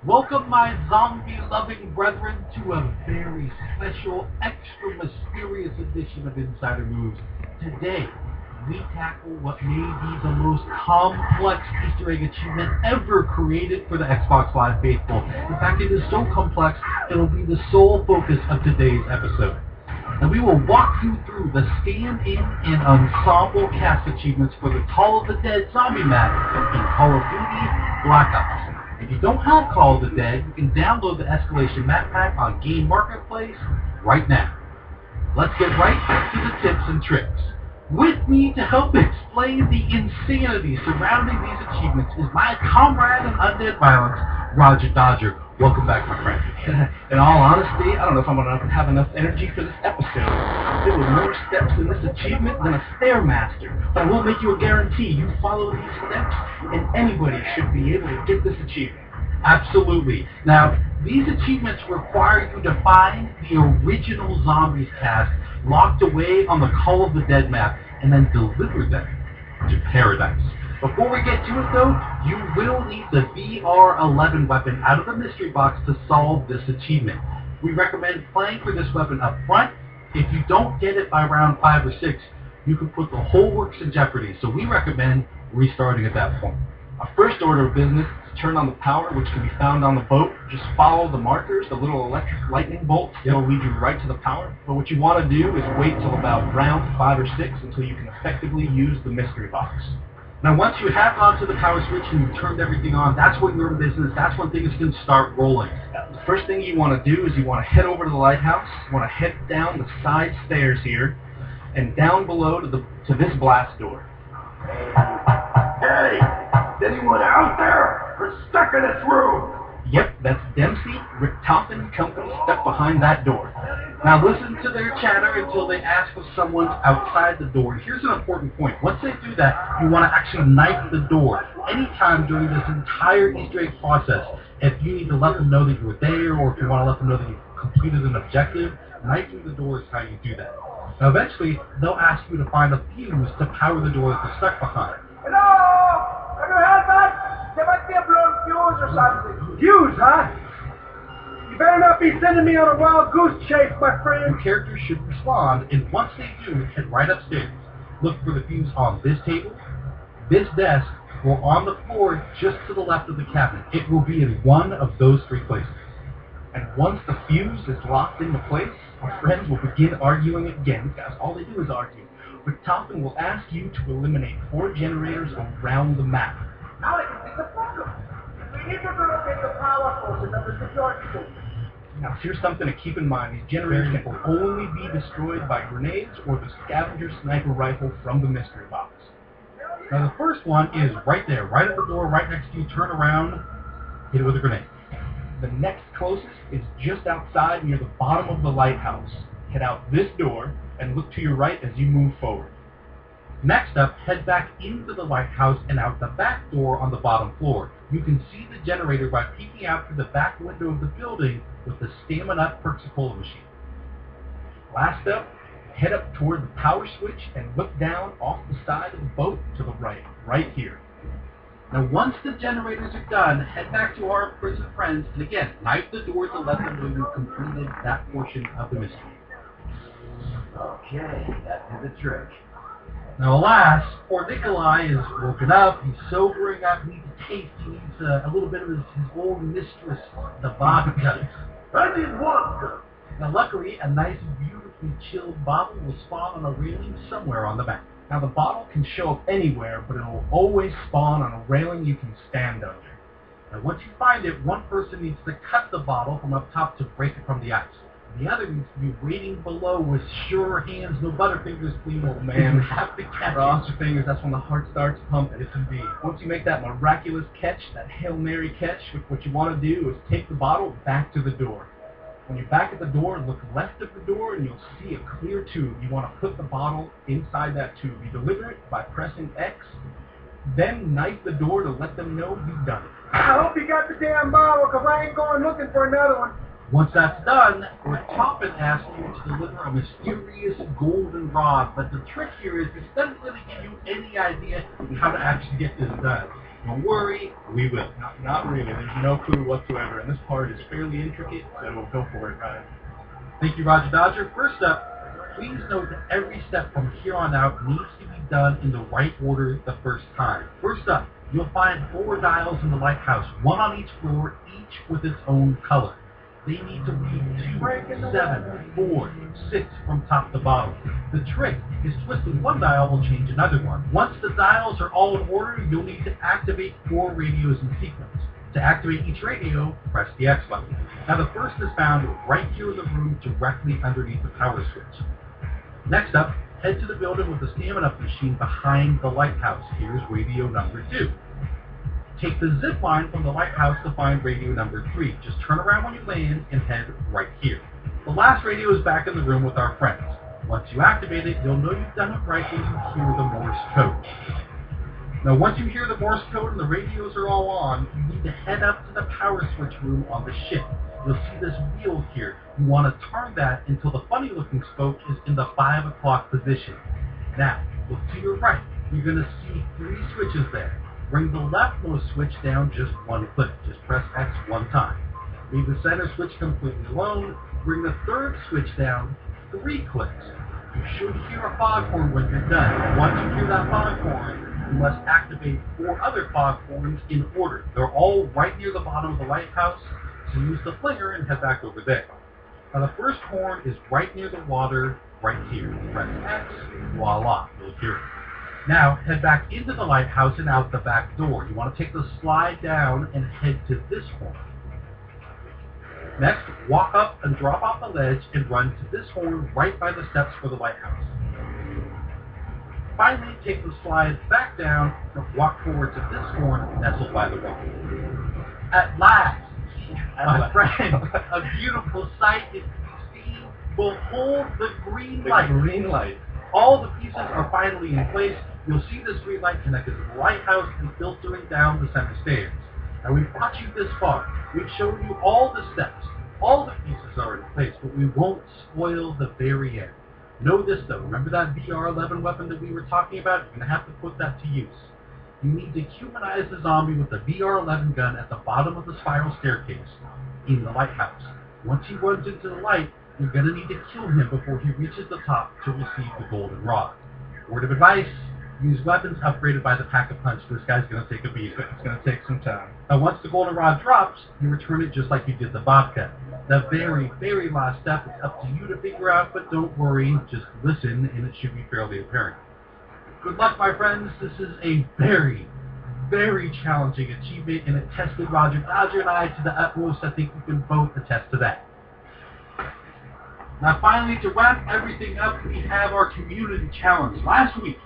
Welcome, my zombie-loving brethren, to a very special, extra mysterious edition of Insider Moves. Today, we tackle what may be the most complex Easter egg achievement ever created for the Xbox Live faithful. In fact, it is so complex, it'll be the sole focus of today's episode. And we will walk you through the stand-in and ensemble cast achievements for the Call of the Dead zombie map in Call of Duty Black Ops. If you don't have Call of the Dead, you can download the Escalation map pack on Game Marketplace right now. Let's get right to the tips and tricks. With me to help explain the insanity surrounding these achievements is my comrade in Undead Violence, Roger Dodger. Welcome back, my friend. In all honesty, I don't know if I'm going to have enough energy for this episode. There were more steps in this achievement than a Stairmaster, but I will make you a guarantee. You follow these steps, and anybody should be able to get this achievement. Absolutely. Now, these achievements require you to find the original zombies cast locked away on the Call of the Dead map and then deliver them to Paradise. Before we get to it, though, you will need the VR-11 weapon out of the mystery box to solve this achievement. We recommend playing for this weapon up front. If you don't get it by round 5 or 6, you can put the whole works in jeopardy, so we recommend restarting at that point. Our first order of business is to turn on the power, which can be found on the boat. Just follow the markers, the little electric lightning bolts. It'll lead you right to the power. But what you want to do is wait till about round 5 or 6 until you can effectively use the mystery box. Now, once you have gone to the power switch and you've turned everything on, that's when you're in business. That's when things can start rolling. The first thing you want to do is you want to head over to the lighthouse. You want to head down the side stairs here and down below to this blast door. Hey, is anyone out there? We're stuck in this room. Yep, that's Dempsey, Rick Toppin and company stuck behind that door. Now listen to their chatter until they ask if someone's outside the door. Here's an important point. Once they do that, you want to actually knife the door. Anytime during this entire Easter egg process, if you need to let them know that you were there or if you want to let them know that you completed an objective, knifing the door is how you do that. Now eventually, they'll ask you to find a fuse to power the door that they're stuck behind. Hello? Can you help us? There might be a blown fuse or something. Fuse, huh? You better not be sending me on a wild goose chase, my friend. Your characters should respond, and once they do, head right upstairs. Look for the fuse on this table, this desk, or on the floor just to the left of the cabinet. It will be in one of those 3 places. And once the fuse is locked into place, our friends will begin arguing again. These guys, all they do is argue. Rick Toppin will ask you to eliminate 4 generators around the map. Now I can see the problem. We need to locate the power sources of the security system. Now here's something to keep in mind. These generators will only be destroyed by grenades or the scavenger sniper rifle from the mystery box. Now the first one is right there, right at the door, right next to you. Turn around, hit it with a grenade. The next closest is just outside near the bottom of the lighthouse. Head out this door and look to your right as you move forward. Next up, head back into the lighthouse and out the back door on the bottom floor. You can see the generator by peeking out through the back window of the building with the Stamina Percicola machine. Last up, head up toward the power switch and look down off the side of the boat to the right here. Now once the generators are done, head back to our prison friends and again, knife the door to let them know you've completed that portion of the mystery. Okay, that did the trick. Now alas, poor Nikolai is woken up, he's sobering up, he needs a taste, he needs a little bit of his own mistress, the vodka. I need vodka. Now luckily, a nice, beautifully chilled bottle will spawn on a railing somewhere on the map. Now the bottle can show up anywhere, but it will always spawn on a railing you can stand under. Now once you find it, one person needs to cut the bottle from up top to break it from the ice. The other needs to be waiting below with sure hands, no butterfingers, please. Oh man, have to catch cross your fingers, that's when the heart starts pumping. Yes indeed. Once you make that miraculous catch, that Hail Mary catch, what you want to do is take the bottle back to the door. When you're back at the door, look left of the door and you'll see a clear tube. You want to put the bottle inside that tube. You deliver it by pressing X, then knife the door to let them know you've done it. I hope you got the damn bottle, because I ain't going looking for another one. Once that's done, Rick Toppin asks you to deliver a mysterious golden rod, but the trick here is this doesn't really give you any idea how to actually get this done. Don't worry, we will. Not really. There's no clue whatsoever, and this part is fairly intricate, so go for it, Ryan. Thank you, Roger Dodger. First up, please note that every step from here on out needs to be done in the right order the first time. First up, you'll find 4 dials in the lighthouse, 1 on each floor, each with its own color. They need to read 2, 7, 4, 6 from top to bottom. The trick is twisting one dial will change another one. Once the dials are all in order, you'll need to activate 4 radios in sequence. To activate each radio, press the X button. Now the first is found right here in the room directly underneath the power switch. Next up, head to the building with the stamina machine behind the lighthouse. Here's radio number 2. Take the zip line from the lighthouse to find radio number 3. Just turn around when you land and head right here. The last radio is back in the room with our friends. Once you activate it, you'll know you've done it right when you hear the Morse code. Now once you hear the Morse code and the radios are all on, you need to head up to the power switch room on the ship. You'll see this wheel here. You want to turn that until the funny looking spoke is in the 5 o'clock position. Now, look to your right. You're going to see 3 switches there. Bring the leftmost switch down just 1 click. Just press X 1 time. Leave the center switch completely alone. Bring the third switch down 3 clicks. You should hear a foghorn when you're done. Once you hear that foghorn, you must activate 4 other foghorns in order. They're all right near the bottom of the lighthouse, so use the flinger and head back over there. Now the first horn is right near the water, right here. Press X, voila, you'll hear it. Now, head back into the lighthouse and out the back door. You want to take the slide down and head to this horn. Next, walk up and drop off the ledge and run to this horn right by the steps for the lighthouse. Finally, take the slide back down and walk forward to this horn nestled by the wall. At last, my friend, a beautiful sight is to be seen. Behold the green light. The green light. All the pieces are finally in place. You'll see this green light connected to the lighthouse and filtering down the center stairs. Now we've brought you this far. We've shown you all the steps. All the pieces are in place, but we won't spoil the very end. Know this though, remember that VR-11 weapon that we were talking about? You're going to have to put that to use. You need to humanize the zombie with the VR-11 gun at the bottom of the spiral staircase in the lighthouse. Once he runs into the light, you're going to need to kill him before he reaches the top to receive the golden rod. Word of advice, use weapons upgraded by the pack-a-punch. This guy's going to take a beat. It's going to take some time. Now once the golden rod drops, you return it just like you did the vodka. The very, very last step is up to you to figure out, but don't worry, just listen and it should be fairly apparent. Good luck, my friends. This is a very, very challenging achievement, and it tested Roger Dodger and I to the utmost. I think we can both attest to that. Now finally, to wrap everything up, we have our community challenge. Last week,